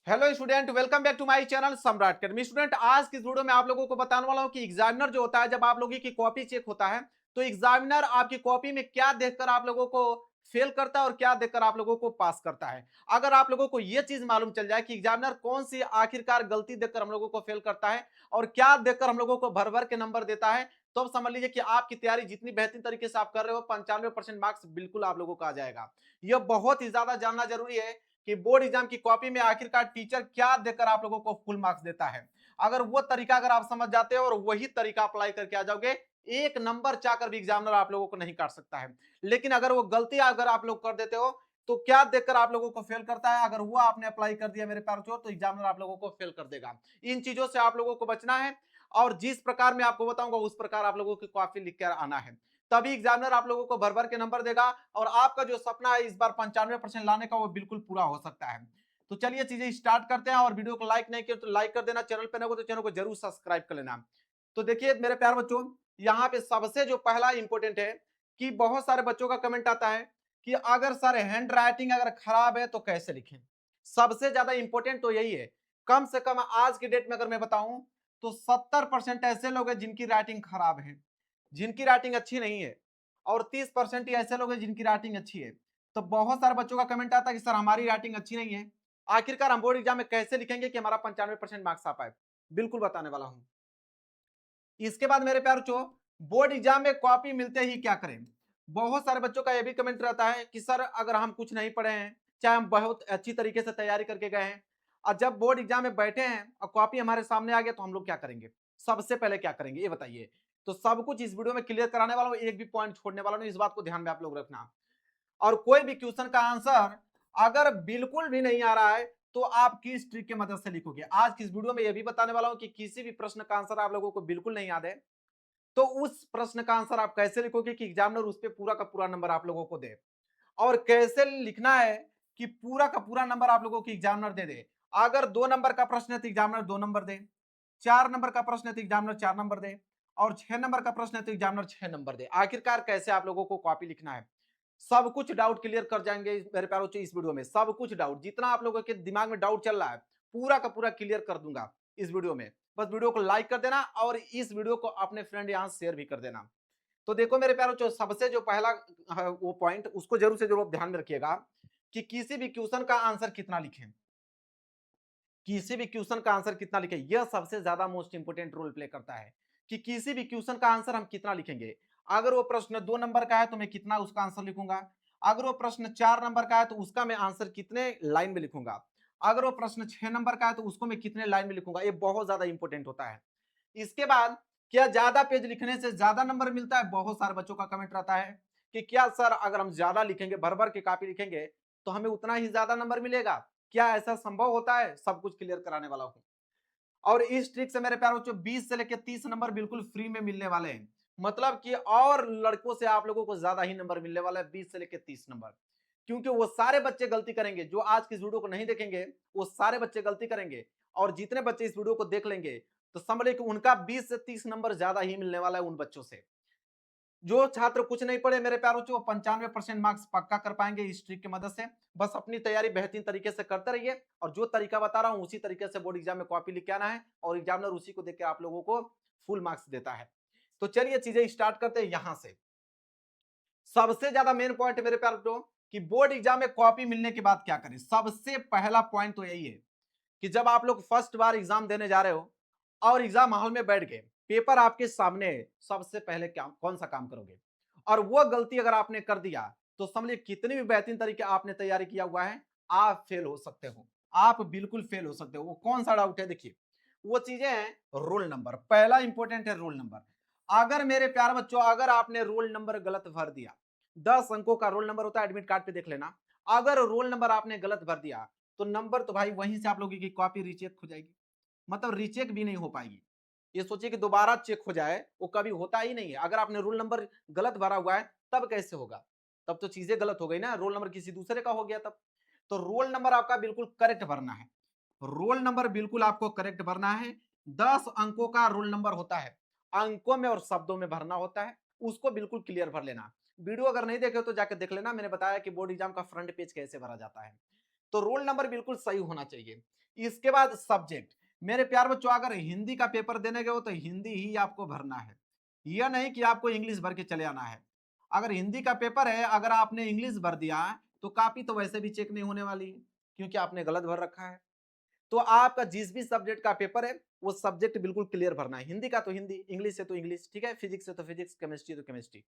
Hello student, welcome back to my channel Samrat academy. Student, आज की इस वीडियो में आप लोगों को बताने वाला हूं कि एग्जामिनर जो होता है, जब आप लोगों की कॉपी चेक होता है तो एग्जामिनर आपकी कॉपी में क्या देखकर आप लोगों को फेल करता है और क्या देखकर आप लोगों को पास करता है। अगर आप लोगों को यह चीज मालूम चल जाए कि एग्जामिनर कौन सी आखिरकार गलती देखकर हम लोगों को फेल करता है और क्या देखकर हम लोगों को भर भर के नंबर देता है, तो अब समझ लीजिए कि आपकी तैयारी जितनी बेहतरीन तरीके से आप कर रहे हो 95% मार्क्स बिल्कुल आप लोगों को आ जाएगा। यह बहुत ही ज्यादा जानना जरूरी है कि बोर्ड एग्जाम की कॉपी में आखिरकार टीचर क्या देकर आप लोगों को फुल मार्क्स देता है। अगर वो तरीका अगर आप समझ जाते हो और वही तरीका अप्लाई करके आ जाओगे, एक नंबर चाहकर भी एग्जामिनर आप लोगों को नहीं काट सकता है। लेकिन अगर वो गलती अगर आप लोग कर देते हो तो क्या देखकर आप लोगों को फेल करता है, अगर वो आपने अप्लाई कर दिया मेरे प्यारे बच्चों, तो एग्जामिनर आप लोगों को फेल कर देगा। इन चीजों से आप लोगों को बचना है और जिस प्रकार मैं आपको बताऊंगा उस प्रकार आप लोगों की कॉपी लिख कर आना है, तभी एग्जामिनर आप लोगों को भर भर के नंबर देगा और आपका जो सपना है इस बार 95% लाने का वो बिल्कुल पूरा हो सकता है। तो चलिए चीजें स्टार्ट करते हैं और वीडियो को लाइक नहीं किया तो लाइक कर देना, चैनल पे नए हो तो चैनल को जरूर सब्सक्राइब कर लेना। तो देखिए मेरे प्यार बच्चों, यहाँ पे सबसे जो पहला इंपॉर्टेंट है कि बहुत सारे बच्चों का कमेंट आता है कि अगर सर हैंड राइटिंग अगर खराब है तो कैसे लिखें। सबसे ज्यादा इंपॉर्टेंट तो यही है। कम से कम आज की डेट में अगर मैं बताऊं तो 70% ऐसे लोग हैं जिनकी राइटिंग खराब है, जिनकी राइटिंग अच्छी नहीं है, और 30% ही ऐसे लोग हैं जिनकी राइटिंग अच्छी है। तो बहुत सारे बच्चों का कमेंट आता है कि सर हमारी राइटिंग अच्छी नहीं है, आखिरकार हम बोर्ड एग्जाम में कैसे लिखेंगे कि हमारा 95% मार्क्स आ पाए। बिल्कुल बताने वाला हूं। इसके बाद मेरे प्यार बच्चों, बोर्ड एग्जाम में कॉपी मिलते ही क्या करें। बहुत सारे बच्चों का यह भी कमेंट रहता है कि सर अगर हम कुछ नहीं पढ़े हैं, चाहे हम बहुत अच्छी तरीके से तैयारी करके गए हैं, और जब बोर्ड एग्जाम में बैठे हैं और कॉपी हमारे सामने आ गया तो हम लोग क्या करेंगे, सबसे पहले क्या करेंगे ये बताइए। तो सब कुछ इस वीडियो में क्लियर कराने वाला हूं, एक भी पॉइंट छोड़ने वाला नहीं, इस बात को ध्यान में आप लोग रखना। और कोई भी क्वेश्चन का आंसर अगर बिल्कुल भी नहीं आ रहा है तो आप किस ट्रिक की मदद से लिखोगे। आज की इस वीडियो में यह भी बताने वाला हूं कि किसी भी प्रश्न का आंसर आप लोगों को बिल्कुल नहीं याद है तो उस प्रश्न का आंसर आप कैसे लिखोगे कि एग्जामिनर उस पर पूरा का पूरा नंबर आप लोगों को दे, और कैसे लिखना है कि पूरा का पूरा नंबर आप लोगों को एग्जामिनर दे दे। अगर 2 नंबर का प्रश्न है तो एग्जामिनर 2 नंबर दे, 4 नंबर का प्रश्न है तो एग्जामिनर 4 नंबर दे, और 6 नंबर का प्रश्न है तो एग्जामिनर 6 नंबर दे। आखिरकार कैसे आप लोगों को कॉपी लिखना है, सब कुछ डाउट क्लियर कर जाएंगे मेरे प्यारों से इस वीडियो में। सब कुछ डाउट, जितना आप लोगों के दिमाग में डाउट चल रहा है पूरा का पूरा क्लियर कर दूंगा इस वीडियो में। बस वीडियो को लाइक कर देना और इस वीडियो को अपने फ्रेंड यहां शेयर भी कर देना। तो देखो मेरे प्यारों, जो सबसे जो पहला वो पॉइंट उसको जरूर से जरूर ध्यान में रखिएगा कि किसी भी क्वेश्चन का आंसर कितना लिखें, किसी भी क्वेश्चन का आंसर कितना लिखें, यह सबसे ज्यादा मोस्ट इंपोर्टेंट रोल प्ले करता है कि किसी भी क्वेश्चन का आंसर हम कितना लिखेंगे। अगर वो प्रश्न 2 नंबर का है तो मैं कितना उसका आंसर लिखूंगा, अगर वो प्रश्न 4 नंबर का है तो उसका मैं आंसर कितने लाइन में लिखूंगा, अगर वो प्रश्न 6 नंबर का है तो उसको मैं कितने लाइन में लिखूंगा। ये बहुत ज्यादा इंपॉर्टेंट होता है। इसके बाद, क्या ज्यादा पेज लिखने से ज्यादा नंबर मिलता है। बहुत सारे बच्चों का कमेंट रहता है कि क्या सर अगर हम ज्यादा लिखेंगे, भर भर के कॉपी लिखेंगे तो हमें उतना ही ज्यादा नंबर मिलेगा, क्या ऐसा संभव होता है। सब कुछ क्लियर कराने वाला हूं। और इस ट्रिक से मेरे प्यारों, 20 से लेकर 30 नंबर बिल्कुल फ्री में मिलने वाले हैं। मतलब कि और लड़कों से आप लोगों को ज्यादा ही नंबर मिलने वाला है, 20 से लेकर 30 नंबर। क्योंकि वो सारे बच्चे गलती करेंगे जो आज की इस वीडियो को नहीं देखेंगे, वो सारे बच्चे गलती करेंगे। और जितने बच्चे इस वीडियो को देख लेंगे तो समझ कि उनका 20 से 30 नंबर ज्यादा ही मिलने वाला है उन बच्चों से। जो छात्र कुछ नहीं पढ़े मेरे प्यारों, वो 95% मार्क्स पक्का कर पाएंगे इस ट्रिक की मदद से। बस अपनी तैयारी बेहतरीन तरीके से करते रहिए और जो तरीका बता रहा हूं उसी तरीके से बोर्ड एग्जाम में कॉपी लिख के आना है और एग्जामिनर उसी को देख के आप लोगों को फुल मार्क्स देता है। तो चलिए चीजें स्टार्ट करते हैं यहां से। सबसे ज्यादा मेन पॉइंट मेरे प्यार दोस्तों कि बोर्ड एग्जाम में कॉपी मिलने के बाद क्या करें। सबसे पहला पॉइंट तो यही है कि जब आप लोग फर्स्ट बार एग्जाम देने जा रहे हो और एग्जाम हॉल में बैठ गए, पेपर आपके सामने है, सबसे पहले क्या कौन सा काम करोगे। और वो गलती अगर आपने कर दिया तो समझिए कितनी भी बेहतरीन तरीके आपने तैयारी किया हुआ है, आप फेल हो सकते हो। आप बिल्कुल फेल हो सकते हो। वो कौन सा डाउट है, देखिए वो चीजें हैं। रोल नंबर पहला इंपॉर्टेंट है, रोल नंबर। अगर मेरे प्यारे बच्चों, अगर आपने रोल नंबर गलत भर दिया, 10 अंकों का रोल नंबर होता है, एडमिट कार्ड पे देख लेना। अगर रोल नंबर आपने गलत भर दिया तो नंबर तो भाई वहीं से आप लोगों की कॉपी रीचेक हो जाएगी, मतलब रीचेक भी नहीं हो पाएगी। ये सोचिए कि दोबारा चेक हो जाए, वो कभी होता ही नहीं है। अगर आपने रोल नंबर गलत भरा हुआ है तब कैसे होगा, तब तो चीजें गलत हो गई ना, रोल नंबर किसी दूसरे का हो गया तब। तो रोल नंबर आपका बिल्कुल करेक्ट भरना है। रोल नंबर बिल्कुल आपको करेक्ट भरना है। 10 अंकों का रोल नंबर होता है, अंकों में और शब्दों में भरना होता है, उसको बिल्कुल क्लियर भर लेना। वीडियो अगर नहीं देखे हो तो जाकर देख लेना, मैंने बताया कि बोर्ड एग्जाम का फ्रंट पेज कैसे भरा जाता है। तो रोल नंबर बिल्कुल सही होना चाहिए। इसके बाद सब्जेक्ट, मेरे प्यार बच्चों अगर हिंदी का पेपर देने गए हो तो हिंदी ही आपको भरना है, यह नहीं कि आपको इंग्लिश भर के चले आना है। अगर हिंदी का पेपर है, अगर आपने इंग्लिश भर दिया तो कॉपी तो वैसे भी चेक नहीं होने वाली है, क्योंकि आपने गलत भर रखा है। तो आपका जिस भी सब्जेक्ट का पेपर है वो सब्जेक्ट बिल्कुल क्लियर भरना है, हिंदी का तो हिंदी, इंग्लिश से तो इंग्लिश, ठीक है, फिजिक्स से तो फिजिक्स, केमिस्ट्री तो केमिस्ट्री।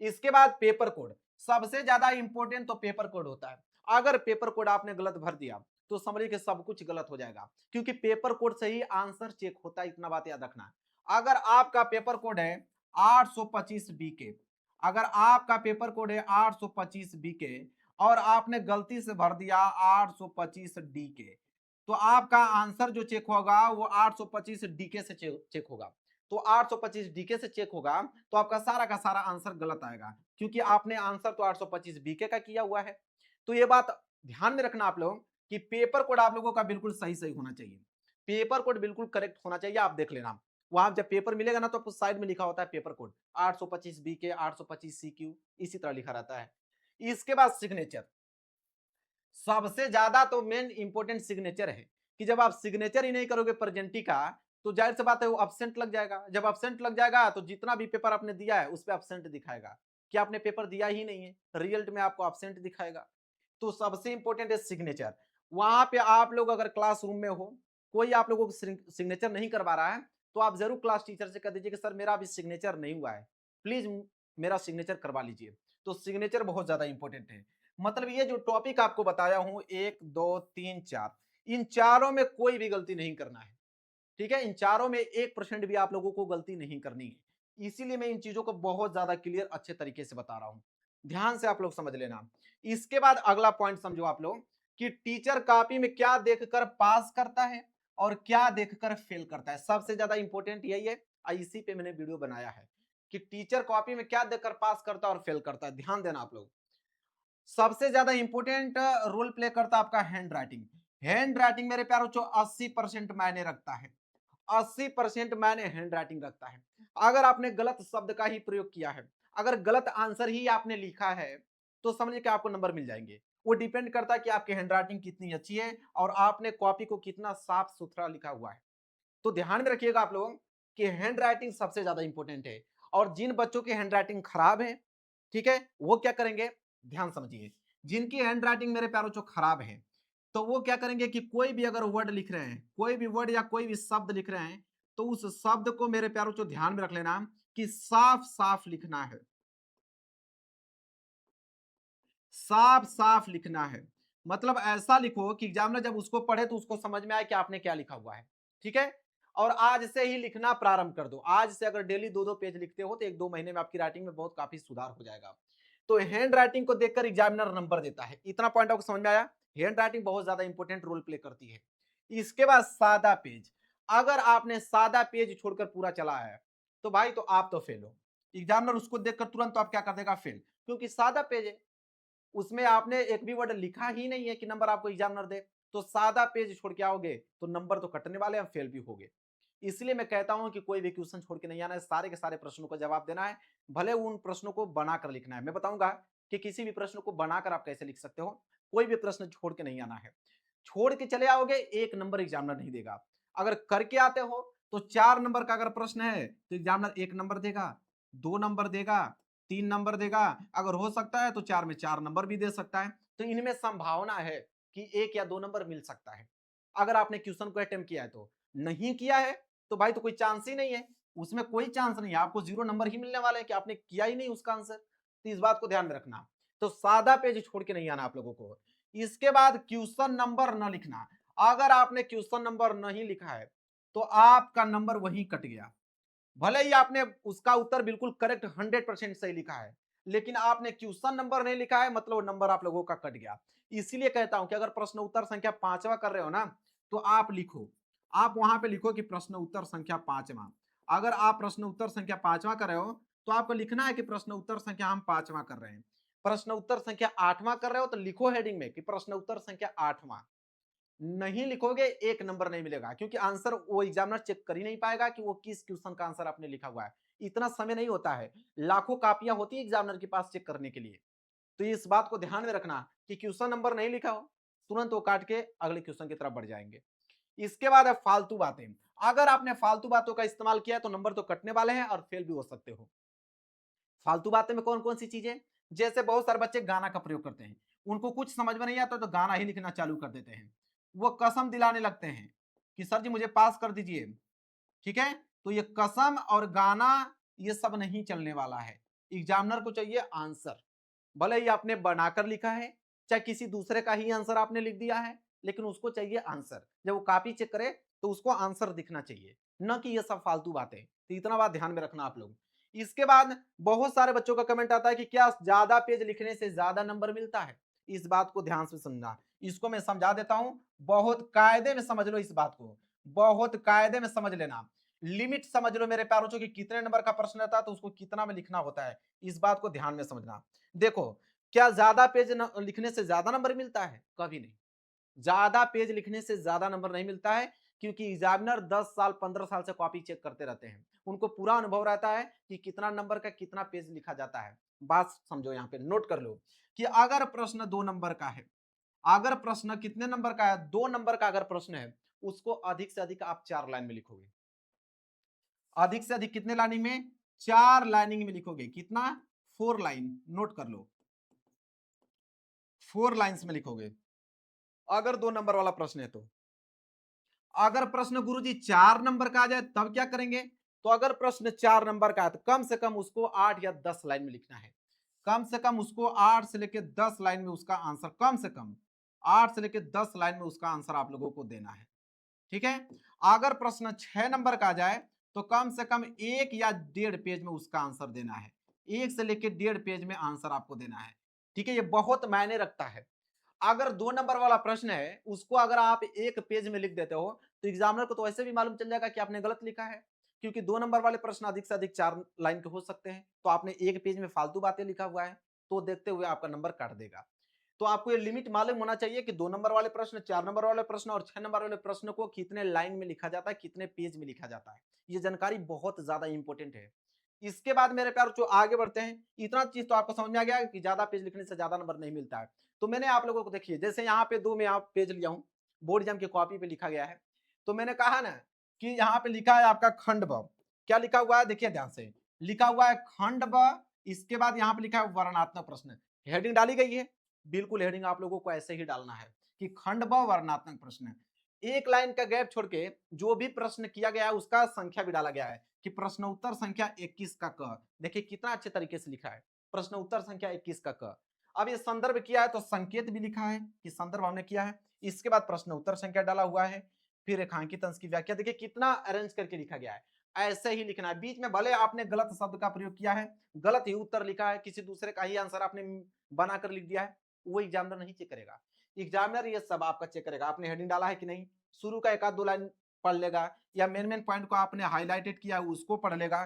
इसके बाद पेपर कोड, सबसे ज्यादा इंपॉर्टेंट तो पेपर कोड होता है। अगर पेपर कोड आपने गलत भर दिया तो समझिए कि सब कुछ गलत हो जाएगा, क्योंकि पेपर कोड से ही आंसर चेक होता है, इतना बात याद रखना। अगर आपका पेपर कोड है 825 बीके, अगर आपका पेपर कोड है 825 बीके और आपने गलती से भर दिया 825 डीके, तो आपका आंसर जो चेक होगा वो 825 डीके से चेक होगा। तो 825 डीके से चेक होगा तो आपका सारा का सारा आंसर गलत आएगा, क्योंकि आपने आंसर तो 825 बीके का किया हुआ है। तो ये बात ध्यान में रखना आप लोग कि पेपर कोड आप लोगों का बिल्कुल सही सही होना चाहिए, पेपर कोड बिल्कुल करेक्ट होना चाहिए। आप देख लेना वहां जब पेपर मिलेगा ना तो आपको साइड में लिखा होता है पेपर कोड 825 बीके, 825 सीक्यू, इसी तरह लिखा रहता है। इसके बाद सिग्नेचर, सबसे ज्यादा तो मेन इंपॉर्टेंट सिग्नेचर है, कि जब आप सिग्नेचर ही नहीं करोगे प्रेजेंटी का तो जाहिर सी बात है वो अब्सेंट लग जाएगा। जब अब्सेंट लग जाएगा तो जितना भी पेपर आपने दिया है उस पर अब्सेंट दिखाएगा, कि आपने पेपर दिया ही नहीं है, रिजल्ट में आपको अब्सेंट दिखाएगा। तो सबसे इंपॉर्टेंट है सिग्नेचर। वहां पे आप लोग अगर क्लासरूम में हो, कोई आप लोगों को सिग्नेचर नहीं करवा रहा है तो आप जरूर क्लास टीचर से कह दीजिए कि सर मेरा अभी सिग्नेचर नहीं हुआ है, प्लीज मेरा सिग्नेचर करवा लीजिए। तो सिग्नेचर बहुत ज्यादा इंपॉर्टेंट है। मतलब ये जो टॉपिक आपको बताया हूं 1 2 3 4, इन चारों में कोई भी गलती नहीं करना है, ठीक है, इन चारों में 1% भी आप लोगों को गलती नहीं करनी है। इसीलिए मैं इन चीजों को बहुत ज्यादा क्लियर अच्छे तरीके से बता रहा हूं, ध्यान से आप लोग समझ लेना। इसके बाद अगला पॉइंट समझो आप लोग कि टीचर कॉपी में क्या देखकर पास करता है और क्या देखकर फेल करता है, सबसे ज्यादा इंपॉर्टेंट यही है। इसी पे मैंने वीडियो बनाया है कि टीचर कॉपी में क्या देखकर पास करता है और फेल करता है, ध्यान देना आप लोग। सबसे ज्यादा इंपॉर्टेंट रोल प्ले करता है आपका हैंड राइटिंग। हैंड राइटिंग मेरे प्यारों 80% मायने रखता है, 80% मायने हैंड राइटिंग रखता है। अगर आपने गलत शब्द का ही प्रयोग किया है, अगर गलत आंसर ही आपने लिखा है तो समझिए कि आपको नंबर मिल जाएंगे। वो डिपेंड करता है कि आपकी हैंड राइटिंग कितनी अच्छी है और आपने कॉपी को कितना साफ सुथरा लिखा हुआ है। तो ध्यान में रखिएगा आप लोग कि हैंड राइटिंग सबसे ज्यादा इंपॉर्टेंट है। और जिन बच्चों की हैंड राइटिंग खराब है, ठीक है, वो क्या करेंगे, ध्यान समझिए। जिनकी हैंड राइटिंग मेरे प्यारों जो खराब है तो वो क्या करेंगे कि कोई भी अगर वर्ड लिख रहे हैं, कोई भी वर्ड या कोई भी शब्द लिख रहे हैं तो उस शब्द को मेरे प्यारों जो ध्यान में रख लेना कि साफ साफ लिखना है, साफ साफ लिखना है। मतलब ऐसा लिखो कि एग्जामिनर जब उसको पढ़े तो उसको समझ में आए कि आपने क्या लिखा हुआ है, ठीक है। और आज से ही लिखना प्रारंभ कर दो, आज से अगर डेली 2-2 पेज लिखते हो तो 1-2 महीने में आपकी राइटिंग में बहुत काफी सुधार हो जाएगा। तो हैंड राइटिंग को देखकर एग्जामिनर नंबर देता है, इतना पॉइंट आपको समझ में आया। हैंड राइटिंग बहुत ज्यादा इंपॉर्टेंट रोल प्ले करती है। इसके बाद सादा पेज, अगर आपने सादा पेज छोड़कर पूरा चला है तो भाई तो आप तो फेल हो। एग्जामिनर उसको देखकर तुरंत तो आप क्या कर देगा, फेल, क्योंकि सादा पेज है, उसमें आपने एक भी वर्ड लिखा ही नहीं है कि नंबर आपको एग्जामिनर दे। तो सादा पेज छोड़ के आओगे तो नंबर तो कटने वाले हैं, फेल भी होगे। इसलिए मैं कहता हूं कि कोई भी क्वेश्चन छोड़ के नहीं आना है, सारे के सारे प्रश्नों का जवाब देना है। भले उन प्रश्नों को बनाकर लिखना है, मैं बताऊंगा कि किसी भी प्रश्न को बनाकर आप कैसे लिख सकते हो। कोई भी प्रश्न छोड़ के नहीं आना है, छोड़ के चले आओगे 1 नंबर एग्जामिनर नहीं देगा। अगर करके आते हो तो 4 नंबर का अगर प्रश्न है तो एग्जामिनर 1 नंबर देगा, 2 नंबर देगा, 3 नंबर देगा, अगर हो सकता है तो 4 में 4 नंबर भी दे सकता है। तो इनमें संभावना है कि 1 या 2 नंबर मिल सकता है, अगर आपने क्वेश्चन को अटेम्प्ट किया है। तो नहीं किया है तो भाई तो कोई चांस ही नहीं है, उसमें कोई चांस नहीं है, आपको 0 नंबर ही मिलने वाले हैं कि आपने किया ही नहीं उसका आंसर। तो इस बात को ध्यान में रखना। तो सादा पेज छोड़ के नहीं आना आप लोगों को। इसके बाद क्वेश्चन नंबर न लिखना, अगर आपने क्वेश्चन नंबर नहीं लिखा है तो आपका नंबर वहीं कट गया। भले ही आपने उसका उत्तर बिल्कुल करेक्ट 100% सही लिखा है, लेकिन आपने क्वेश्चन नंबर नहीं लिखा है, मतलब नंबर आप लोगों का कट गया। इसीलिए कहता हूं कि अगर प्रश्न उत्तर संख्या 5वां कर रहे हो ना तो आप लिखो, आप वहां पे लिखो कि प्रश्न उत्तर संख्या 5वां। अगर आप प्रश्न उत्तर संख्या 5वां कर रहे हो तो आपको लिखना है कि प्रश्न उत्तर संख्या हम 5वां कर रहे हैं। प्रश्न उत्तर संख्या 8वां कर रहे हो तो लिखो हेडिंग में कि प्रश्न उत्तर संख्या 8वां। नहीं लिखोगे 1 नंबर नहीं मिलेगा, क्योंकि आंसर वो एग्जामिनर चेक कर ही नहीं पाएगा कि वो किस क्वेश्चन का आंसर आपने लिखा हुआ है। इतना समय नहीं होता है, लाखों कापियां होती है एग्जामिनर के पास चेक करने के लिए। तो इस बात को ध्यान में रखना कि क्वेश्चन नंबर नहीं लिखा हो तुरंत वो काट के अगले क्वेश्चन की तरफ बढ़ जाएंगे। इसके बाद है फालतू बातें। अगर आपने फालतू बातों का इस्तेमाल किया तो नंबर तो कटने वाले हैं और फेल भी हो सकते हो। फालतू बातें में कौन कौन सी चीजें, जैसे बहुत सारे बच्चे गाना का प्रयोग करते हैं, उनको कुछ समझ में नहीं आता तो गाना ही लिखना चालू कर देते हैं। वो कसम दिलाने लगते हैं कि सर जी मुझे पास कर दीजिए, ठीक है। तो ये कसम और गाना ये सब नहीं चलने वाला है। एग्जामिनर को चाहिए आंसर, भले ही आपने बनाकर लिखा है, चाहे किसी दूसरे का ही आंसर आपने लिख दिया है, लेकिन उसको चाहिए आंसर। जब वो कॉपी चेक करे तो उसको आंसर दिखना चाहिए, न कि ये सब फालतू बातें। तो इतना बात ध्यान में रखना आप लोग। इसके बाद बहुत सारे बच्चों का कमेंट आता है कि क्या ज्यादा पेज लिखने से ज्यादा नंबर मिलता है। इस बात को ध्यान से समझना, इसको मैं समझा देता हूं, बहुत कायदे में समझ लो इस बात को, बहुत कायदे में समझ लेना। लिमिट समझ लो मेरे प्यारों कि कितने नंबर का प्रश्न रहता है तो उसको कितना में लिखना होता है, इस बात को ध्यान में समझना। देखो, क्या ज्यादा पेज लिखने से ज्यादा नंबर मिलता है? कभी नहीं। ज्यादा पेज लिखने से ज्यादा नंबर नहीं मिलता है, क्योंकि एग्जामिनर 10 साल 15 साल से कॉपी चेक करते रहते हैं, उनको पूरा अनुभव रहता है कि कितना नंबर का कितना पेज लिखा जाता है। बात समझो, यहाँ पे नोट कर लो कि अगर प्रश्न 2 नंबर का है, अगर प्रश्न कितने नंबर का है, 2 नंबर का अगर प्रश्न है, उसको अधिक से अधिक आप 4 लाइन में लिखोगे। अधिक से अधिक कितने लाइनिंग में? 4 लाइनिंग में लिखोगे। कितना? 4 लाइन। नोट कर लो, 4 लाइन्स में लिखोगे अगर 2 नंबर वाला प्रश्न है तो। अगर प्रश्न गुरुजी 4 नंबर का आ जाए तब क्या करेंगे? तो अगर प्रश्न 4 नंबर का है तो कम से कम उसको 8 या 10 लाइन में लिखना है। कम से कम उसको 8 से लेकर 10 लाइन में उसका आंसर, कम से कम 8 से लेकर 10 लाइन में उसका आंसर आप लोगों को देना है, ठीक है। अगर प्रश्न 6 नंबर का आ जाए तो कम से कम 1 या 1.5 पेज में उसका आंसर देना है। 1 से लेकर 1.5 पेज में आंसर आपको देना है, ठीक है। ये बहुत मायने रखता है। अगर 2 नंबर वाला प्रश्न है, उसको अगर आप 1 पेज में लिख देते हो तो एग्जामिनर को तो ऐसे भी मालूम चल जाएगा कि आपने गलत लिखा है, क्योंकि 2 नंबर वाले प्रश्न अधिक से अधिक 4 लाइन के हो सकते हैं, तो आपने 1 पेज में फालतू बातें लिखा हुआ है, तो देखते हुए आपका नंबर काट देगा। तो आपको ये लिमिट मालूम होना चाहिए कि 2 नंबर वाले प्रश्न, 4 नंबर वाले प्रश्न और 6 नंबर वाले प्रश्न को कितने लाइन में लिखा जाता है, कितने पेज में लिखा जाता है। ये जानकारी बहुत ज्यादा इंपॉर्टेंट है। इसके बाद मेरे प्यार जो आगे बढ़ते हैं, इतना चीज तो आपको समझ में आ गया कि ज्यादा पेज लिखने से ज्यादा नंबर नहीं मिलता है। तो मैंने आप लोगों को, देखिए जैसे यहाँ पे 2 में आप पेज लिया हूँ, बोर्ड एग्जाम की कॉपी पे लिखा गया है, तो मैंने कहा ना कि यहाँ पे लिखा है आपका खंड ब। क्या लिखा हुआ है? देखिए ध्यान से, लिखा हुआ है खंड ब। इसके बाद यहाँ पे लिखा है वर्णनात्मक प्रश्न। हेडिंग डाली गई है, बिल्कुल हेडिंग आप लोगों को ऐसे ही डालना है कि खंड ब वर्णनात्मक प्रश्न। एक लाइन का गैप छोड़ के जो भी प्रश्न किया गया है उसका संख्या भी डाला गया है कि प्रश्न उत्तर संख्या 21 का क। देखिए कितना अच्छे तरीके से लिखा है, प्रश्न उत्तर संख्या 21 का क। अब ये संदर्भ किया है तो संकेत भी लिखा है कि संदर्भ हमने किया है। इसके बाद प्रश्न उत्तर संख्या डाला हुआ है, फिर रेखांकित अंश की व्याख्या। देखिए कितना अरेंज करके लिखा गया है, ऐसे ही लिखना है। बीच में भले आपने गलत शब्द का प्रयोग किया है, गलत ही उत्तर लिखा है, किसी दूसरे का ही आंसर आपने बनाकर लिख दिया है, वो एग्जामिनर नहीं चेक करेगा। एग्जामिनर ये सब आपका चेक करेगा, आपने हेडिंग डाला है कि नहीं, शुरू का 1 आध 2 लाइन पढ़ लेगा, या मेन मेन पॉइंट को आपने हाईलाइटेड किया है उसको पढ़ लेगा।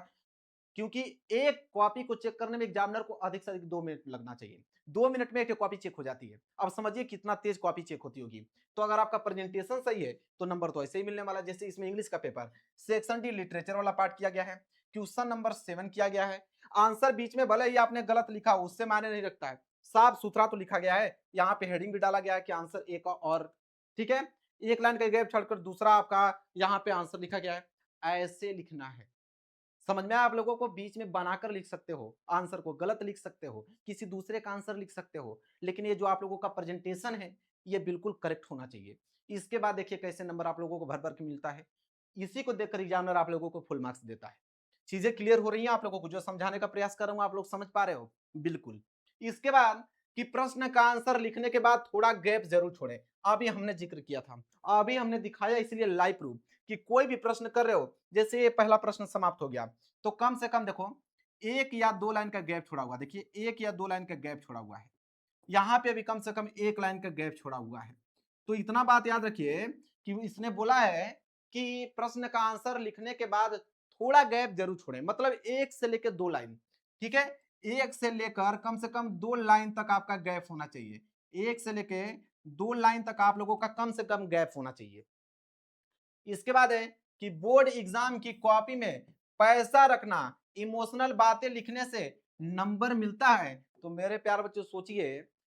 क्योंकि एक कॉपी को चेक करने में एग्जामिनर को अधिक से अधिक 2 मिनट लगना चाहिए। 2 मिनट में एक कॉपी चेक हो जाती है। अब समझिए कितना तेज कॉपी चेक होती होगी। तो अगर आपका प्रेजेंटेशन सही है तो नंबर तो ऐसे ही मिलने वाला है। जैसे इसमें इंग्लिश का पेपर, सेक्शन डी लिटरेचर वाला पार्ट किया गया है, क्वेश्चन नंबर 7 किया गया है। आंसर बीच में भले ही आपने गलत लिखा, उससे मायने नहीं रखता है, साफ सुथरा तो लिखा गया है। यहाँ पे हेडिंग भी डाला गया है कि आंसर एक और, ठीक है। एक लाइन का गैप छोड़कर दूसरा आपका यहाँ पे आंसर लिखा गया है, ऐसे लिखना है। समझ में आया आप लोगों को? बीच में बनाकर लिख सकते हो, आंसर को गलत लिख सकते हो, किसी दूसरे का आंसर लिख सकते हो, लेकिन ये जो आप लोगों का प्रेजेंटेशन है ये बिल्कुल करेक्ट होना चाहिए। इसके बाद देखिए कैसे नंबर आप लोगों को भर भर के मिलता है। इसी को देखकर एग्जामिनर आप लोगों को फुल मार्क्स देता है। चीजें क्लियर हो रही हैं आप लोगों को? जो समझाने का प्रयास कर रहा हूं आप लोग समझ पा रहे हो? बिल्कुल। इसके बाद कि प्रश्न का आंसर लिखने के बाद थोड़ा गैप जरूर छोड़े। अभी हमने जिक्र किया था, अभी हमने दिखाया, इसलिए लाइव प्रूफ कि कोई भी प्रश्न कर रहे हो, जैसे ये पहला प्रश्न समाप्त हो गया तो कम से कम देखो 1 या 2 लाइन का गैप छोड़ा हुआ, देखिए 1 या 2 लाइन का गैप छोड़ा हुआ है। यहाँ पे भी कम से कम 1 लाइन का गैप छोड़ा हुआ है। तो इतना बात याद रखिए कि इसने बोला है कि प्रश्न का आंसर लिखने के बाद थोड़ा गैप जरूर छोड़े, मतलब 1 से लेकर 2 लाइन, ठीक है। 1 से लेकर कम से कम 2 लाइन तक आपका गैप होना चाहिए। 1 से लेकर 2 लाइन तक आप लोगों का कम से कम गैप होना चाहिए। इसके बाद है कि बोर्ड एग्जाम की कॉपी में पैसा रखना, इमोशनल बातें लिखने से नंबर मिलता है। तो मेरे प्यार बच्चों सोचिए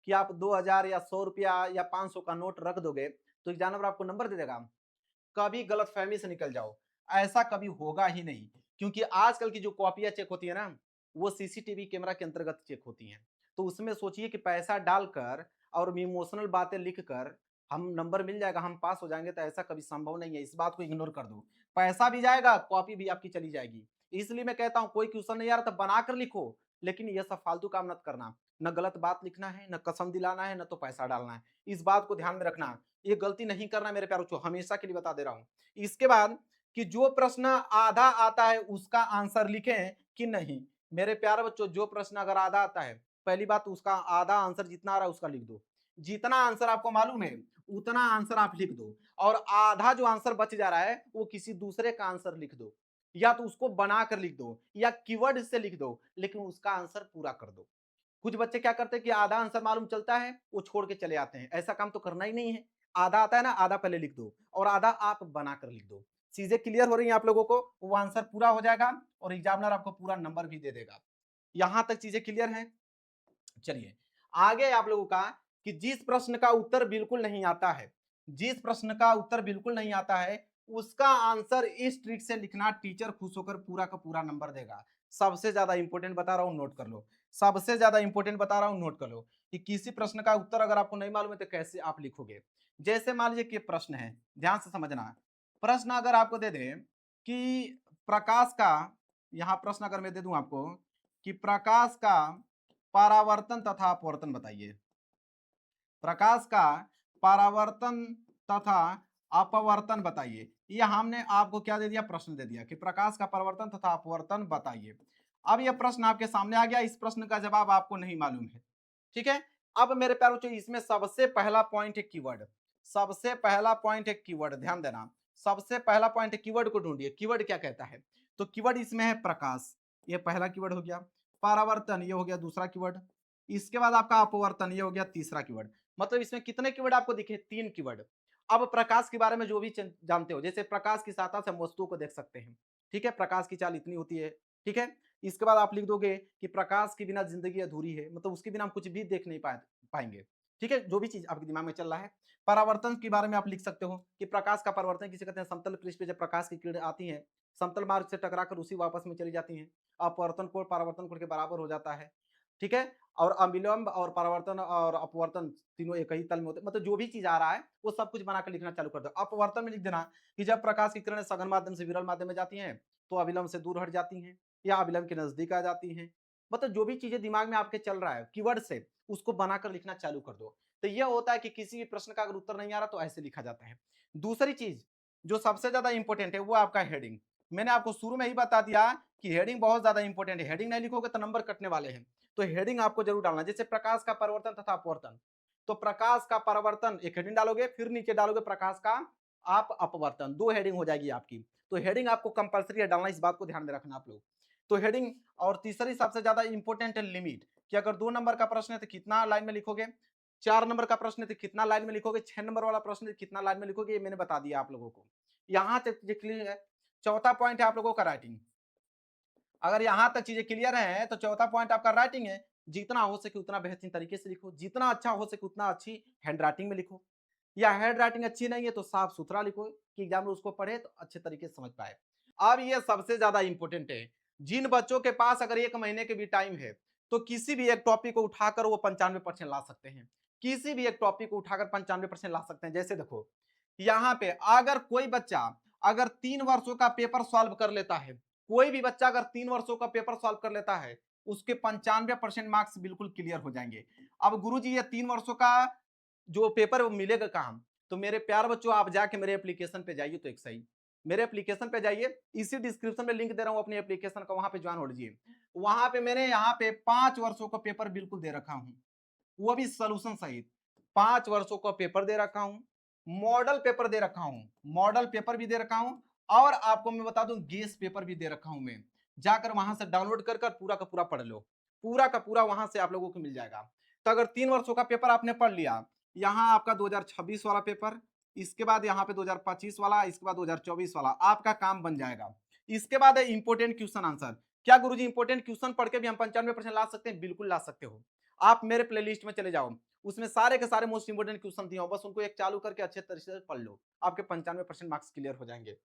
कि आप 2000 या 100 रुपया या 500 का नोट रख दोगे तो एग्जामिनर आपको नंबर दे देगा? कभी गलतफहमी से निकल जाओ, ऐसा कभी होगा ही नहीं। क्योंकि आजकल की जो कॉपियां चेक होती है ना, वो सीसीटीवी कैमरा के अंतर्गत चेक होती हैं। तो उसमें सोचिए कि पैसा डालकर और इमोशनल बातें लिखकर हम नंबर मिल जाएगा, हम पास हो जाएंगे, तो ऐसा कभी संभव नहीं है। इस बात को इग्नोर कर दो। पैसा भी जाएगा, कॉपी भी आपकी चली जाएगी। इसलिए मैं कहता हूँ कोई क्वेश्चन नहीं आ रहा तो बनाकर लिखो, लेकिन ये सब फालतू काम मत करना। न गलत बात लिखना है, न कसम दिलाना है, न तो पैसा डालना है। इस बात को ध्यान में रखना। ये गलती नहीं करना मेरे प्यारे बच्चों, हमेशा के लिए बता दे रहा हूँ। इसके बाद कि जो प्रश्न आधा आता है उसका आंसर लिखें कि नहीं। मेरे प्यारे बच्चों, जो प्रश्न अगर आधा आता है, पहली बात उसका आधा आंसर जितना आ रहा है उसका लिख दो। जितना आंसर आपको मालूम है उतना आंसर आप लिख दो, और आधा जो आंसर बच जा रहा है वो किसी दूसरे का आंसर लिख दो, या तो उसको बनाकर लिख दो या कीवर्ड से लिख दो, लेकिन उसका आंसर पूरा कर दो। कुछ बच्चे क्या करते हैं कि आधा आंसर मालूम चलता है वो छोड़ के चले आते हैं। ऐसा काम तो करना ही नहीं है। आधा आता है ना, आधा पहले लिख दो और आधा आप बनाकर लिख दो। चीजें क्लियर हो रही हैं आप लोगों को? वो आंसर पूरा हो जाएगा और एग्जामिनर आपको पूरा नंबर भी दे देगा। यहां तक चीजें क्लियर हैं? चलिए आगे आप लोगों का कि जिस प्रश्न का उत्तर बिल्कुल नहीं आता है, जिस प्रश्न का उत्तर बिल्कुल नहीं आता है उसका आंसर इस ट्रिक से लिखना, टीचर खुश होकर पूरा का पूरा नंबर देगा। सबसे ज्यादा इंपॉर्टेंट बता रहा हूं, नोट कर लो। सबसे ज्यादा इंपॉर्टेंट बता रहा हूं, नोट कर लो कि किसी प्रश्न का उत्तर अगर आपको नहीं मालूम है तो कैसे आप लिखोगे। जैसे मान लीजिए कि प्रश्न है, ध्यान से समझना। प्रश्न अगर आपको दे दे कि प्रकाश का, यहां प्रश्न अगर मैं दे दूं आपको कि प्रकाश का परावर्तन तथा अपवर्तन बताइए। प्रकाश का परावर्तन तथा अपवर्तन बताइए। ये हमने आपको क्या दे दिया? प्रश्न दे दिया कि प्रकाश का परावर्तन तथा अपवर्तन बताइए। अब यह प्रश्न आपके सामने आ गया, इस प्रश्न का जवाब आपको नहीं मालूम है, ठीक है। अब मेरे प्यारे बच्चों, इसमें सबसे पहला पॉइंट है कीवर्ड। सबसे पहला पॉइंट है कीवर्ड, ध्यान देना। सबसे पहला पॉइंट है कीवर्ड को ढूंढिए। कीवर्ड क्या कहता है? तो कीवर्ड इसमें है प्रकाश, ये पहला कीवर्ड हो गया। परावर्तन ये हो गया दूसरा कीवर्ड। इसके बाद आपका अपवर्तन ये हो गया तीसरा कीवर्ड। मतलब इसमें कितने कीवर्ड आपको दिखे? 3 कीवर्ड। अब प्रकाश के बारे में जो भी जानते हो, जैसे प्रकाश की सहायता से हम वस्तुओं को देख सकते हैं, ठीक है। प्रकाश की चाल इतनी होती है, ठीक है। इसके बाद आप लिख दोगे कि प्रकाश के बिना जिंदगी अधूरी है, मतलब उसके बिना हम कुछ भी देख नहीं पाएंगे, ठीक है। जो भी चीज आपके दिमाग में चल रहा है। परावर्तन के बारे में आप लिख सकते हो कि प्रकाश का परावर्तन किसे कहते हैं? समतल पृष्ठ पे जब प्रकाश की किरण आती है, समतल मार्ग से टकराकर उसी वापस में चली जाती हैं। अपवर्तन कोण परावर्तन कोण के बराबर हो जाता है, ठीक है। और अविलंब और परावर्तन और अपवर्तन तीनों एक ही तल में होते हैं। मतलब जो भी चीज आ रहा है वो सब कुछ बनाकर लिखना चालू कर दो। अपवर्तन में लिख देना कि जब प्रकाश की किरणें सघन माध्यम से विरल माध्यम में जाती हैं तो अविलंब से दूर हट जाती हैं या अविलंब के नजदीक आ जाती हैं। मतलब जो भी चीजें दिमाग में आपके चल रहा है कीवर्ड से, उसको बनाकर लिखना चालू कर दो। तो यह होता है कि किसी भी प्रश्न का अगर उत्तर नहीं आ रहा तो ऐसे लिखा जाता है। दूसरी चीज जो सबसे ज्यादा इंपॉर्टेंट है वो आपका हेडिंग। मैंने आपको शुरू में ही बता दिया कि हेडिंग बहुत ज्यादा इंपॉर्टेंट है। हेडिंग नहीं लिखोगे तो नंबर कटने वाले हैं। तो हेडिंग आपको जरूर डालना। जैसे प्रकाश का परिवर्तन तथा अपवर्तन, तो प्रकाश का परिवर्तन एक हेडिंग डालोगे, फिर नीचे डालोगे प्रकाश का आप अपवर्तन, 2 हेडिंग हो जाएगी आपकी। तो हेडिंग आपको कंपलसरी है डालना, इस बात को ध्यान में रखना आप लोग। तो हेडिंग। और तीसरी सबसे ज्यादा इंपॉर्टेंट है लिमिट, कि अगर 2 नंबर का प्रश्न है तो कितना लाइन में लिखोगे, 4 नंबर का प्रश्न है तो कितना लाइन में लिखोगे, 6 नंबर वाला प्रश्न है तो कितना लाइन में लिखोगे, ये मैंने बता दिया आप लोगों को। यहां तक क्लियर है। चौथा पॉइंट है आप लोगों का राइटिंग। अगर यहां तक चीजें क्लियर है तो चौथा पॉइंट आपका राइटिंग है। जितना हो सके उतना बेहतरीन तरीके से लिखो, जितना अच्छा हो सके उतना अच्छी हैंड राइटिंग में लिखो, या हैंड राइटिंग अच्छी नहीं है तो साफ सुथरा लिखो कि एग्जाम उसको पढ़े तो अच्छे तरीके से समझ पाए। अब ये सबसे ज्यादा इंपॉर्टेंट है। जिन बच्चों के पास अगर 1 महीने के भी टाइम है तो किसी भी एक टॉपिक को उठाकर वो 95% ला सकते हैं। किसी भी एक टॉपिक को उठाकर 95% ला सकते हैं। जैसे देखो यहाँ पे अगर कोई बच्चा अगर 3 वर्षों का पेपर सॉल्व कर लेता है, कोई भी बच्चा अगर 3 वर्षों का पेपर सॉल्व कर लेता है, उसके 95% मार्क्स बिल्कुल क्लियर हो जाएंगे। अब गुरुजी ये 3 वर्षों का जो पेपर वो मिलेगा कहाँ? तो मेरे प्यार बच्चों आप जाके मेरे एप्लीकेशन पे जाइए तो एक सही, मेरे एप्लीकेशन पे जाइए, इसी डिस्क्रिप्शन में लिंक दे रहा हूँ अपने एप्लीकेशन का, वहां पे ज्वाइन हो लीजिए। वहां पे मैंने यहाँ पे 5 वर्षों का पेपर बिल्कुल दे रखा हूँ, वो भी सोल्यूशन सहित। 5 वर्षों का पेपर दे रखा हूँ, मॉडल पेपर दे रखा हूँ, मॉडल पेपर भी दे रखा हूँ, और आपको मैं बता दूं गेस पेपर भी दे रखा हूं मैं। जाकर वहां से डाउनलोड कर कर पूरा का पूरा पढ़ लो, पूरा का पूरा वहां से आप लोगों को मिल जाएगा। तो अगर 3 वर्षों का पेपर आपने पढ़ लिया, यहाँ आपका 2026 वाला पेपर, इसके बाद यहाँ पे 2025 वाला, इसके बाद 2024 वाला, आपका काम बन जाएगा। इसके बाद है इंपोर्टेंट क्वेश्चन आंसर। क्या गुरुजी इंपोर्टेंट क्वेश्चन पढ़ के भी हम 95% ला सकते हैं? बिल्कुल ला सकते हो। आप मेरे प्लेलिस्ट में चले जाओ, उसमें सारे के सारे मोस्ट इंपोर्टेंट क्वेश्चन दिए हो, बस उनको एक चालू करके अच्छे तरीके से पढ़ लो, आपके 95% मार्क्स क्लियर हो जाएंगे।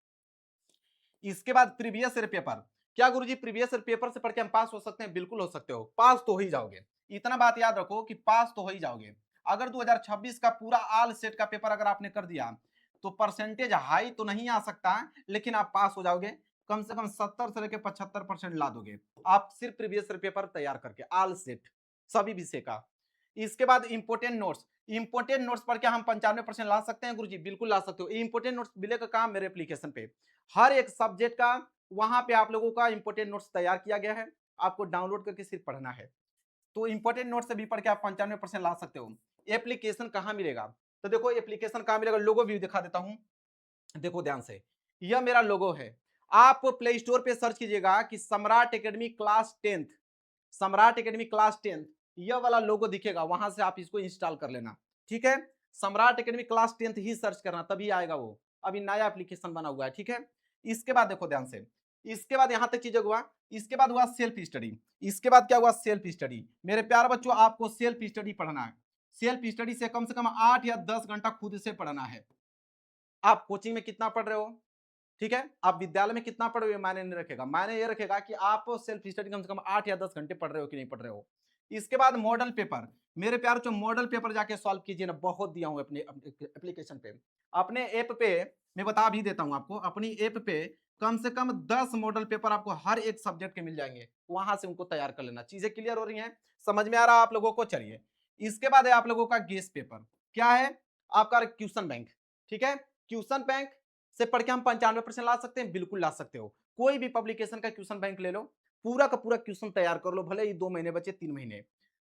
इसके बाद प्रीवियस ईयर पेपर, क्या गुरुजी प्रीवियस ईयर पेपर से पढ़ के हम पास हो सकते हैं? बिल्कुल हो सकते हो, पास तो हो ही जाओगे। इतना बात याद रखो कि पास तो हो ही जाओगे। अगर 2026 का पूरा ऑल सेट का पेपर अगर आपने कर दिया तो परसेंटेज हाई तो नहीं आ सकता, लेकिन आप पास हो जाओगे। कम से कम 70 से लेकर 75% ला दोगे आप सिर्फ प्रीवियस ईयर पेपर तैयार करके, ऑल सेट सभी विषय का। इसके बाद इंपोर्टेंट नोट्स, इंपोर्टेंट नोट्स पढ़ के हम 95% ला सकते हैं गुरुजी? बिल्कुल ला सकते हो। इंपोर्टेंट नोट्स मिलेगा कहां? मेरे एप्लीकेशन पे हर एक सब्जेक्ट का वहां पे आप लोगों का इंपोर्टेंट नोट्स तैयार किया गया है, आपको डाउनलोड करके सिर्फ पढ़ना है। तो इंपोर्टेंट नोट से भी पढ़ के आप 95% ला सकते हो। एप्लीकेशन कहां मिलेगा? तो देखो एप्लीकेशन कहां मिलेगा, लोगो व्यू दिखा देता हूं, देखो ध्यान से, यह मेरा लोगो है। आप प्ले स्टोर पे सर्च कीजिएगा कि सम्राट एकेडमी क्लास 10th, सम्राट एकेडमी क्लास 10th, यह वाला लोगो दिखेगा, वहां से आप इसको इंस्टॉल कर लेना, ठीक है। सम्राट एकेडमी क्लास 10th ही सर्च करना, तभी आएगा वो। अभी नया एप्लीकेशन बना हुआ है, ठीक है। इसके बाद देखो ध्यान से, इसके बाद यहां तक चीजें हुआ, इसके बाद हुआ सेल्फ स्टडी। इसके बाद क्या हुआ? Self study. मेरे प्यारे बच्चों, आपको सेल्फ स्टडी पढ़ना है। सेल्फ स्टडी से कम 8 या 10 घंटा खुद से पढ़ना है। आप कोचिंग में कितना पढ़ रहे हो, ठीक है, आप विद्यालय में कितना पढ़ रहे हो, ये मायने नहीं रखेगा। मायने ये रखेगा कि आप सेल्फ स्टडी कम से कम 8 या 10 घंटे पढ़ रहे हो कि नहीं पढ़ रहे हो। इसके बाद मॉडल पेपर, मेरे प्यार जो मॉडल पेपर जाके सॉल्व कीजिए ना, बहुत दिया हूं अपने एप्लीकेशन पे, अपने ऐप पे मैं बता भी देता हूं आपको। अपनी ऐप पे कम से कम 10 मॉडल पेपर आपको हर एक सब्जेक्ट के मिल जाएंगे, वहां से उनको तैयार कर लेना। चीजें क्लियर हो रही हैं, समझ में आ रहा है आप लोगों को? चलिए, इसके बाद है आप लोगों का गेस पेपर। क्या है? आपका क्वेश्चन बैंक, ठीक है। क्वेश्चन बैंक से पढ़ के हम 95% ला सकते हैं? बिल्कुल ला सकते हो। कोई भी पब्लिकेशन का क्वेश्चन बैंक ले लो, पूरा का पूरा क्वेश्चन तैयार कर लो, भले ही 2 महीने बचे, 3 महीने,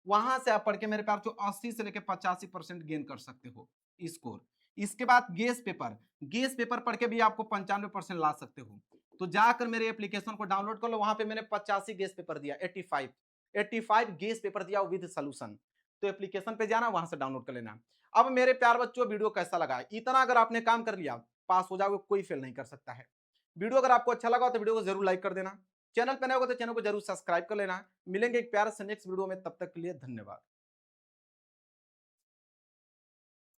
वहां से आप पढ़ के मेरे प्यार जो 80 से लेकर 85% गेन कर सकते हो स्कोर। इसके बाद गेस पेपर, गेस पेपर पढ़ के भी आपको 95% ला सकते हो। तो जाकर मेरे एप्लीकेशन को डाउनलोड कर लो, वहां पे मैंने 85 गेस पेपर दिया, 85 गेस पेपर दिया विद सोल्यूशन। तो एप्लीकेशन पे जाना, वहां से डाउनलोड कर लेना। अब मेरे प्यार बच्चों, वीडियो कैसा लगा? इतना अगर आपने काम कर लिया, पास हो जाओगे, कोई फेल नहीं कर सकता है। वीडियो अगर आपको अच्छा लगा तो वीडियो को जरूर लाइक कर देना, चैनल पे नए हो तो चैनल को जरूर सब्सक्राइब कर लेना। मिलेंगे एक प्यारे से नेक्स्ट वीडियो में, तब तक के लिए धन्यवाद।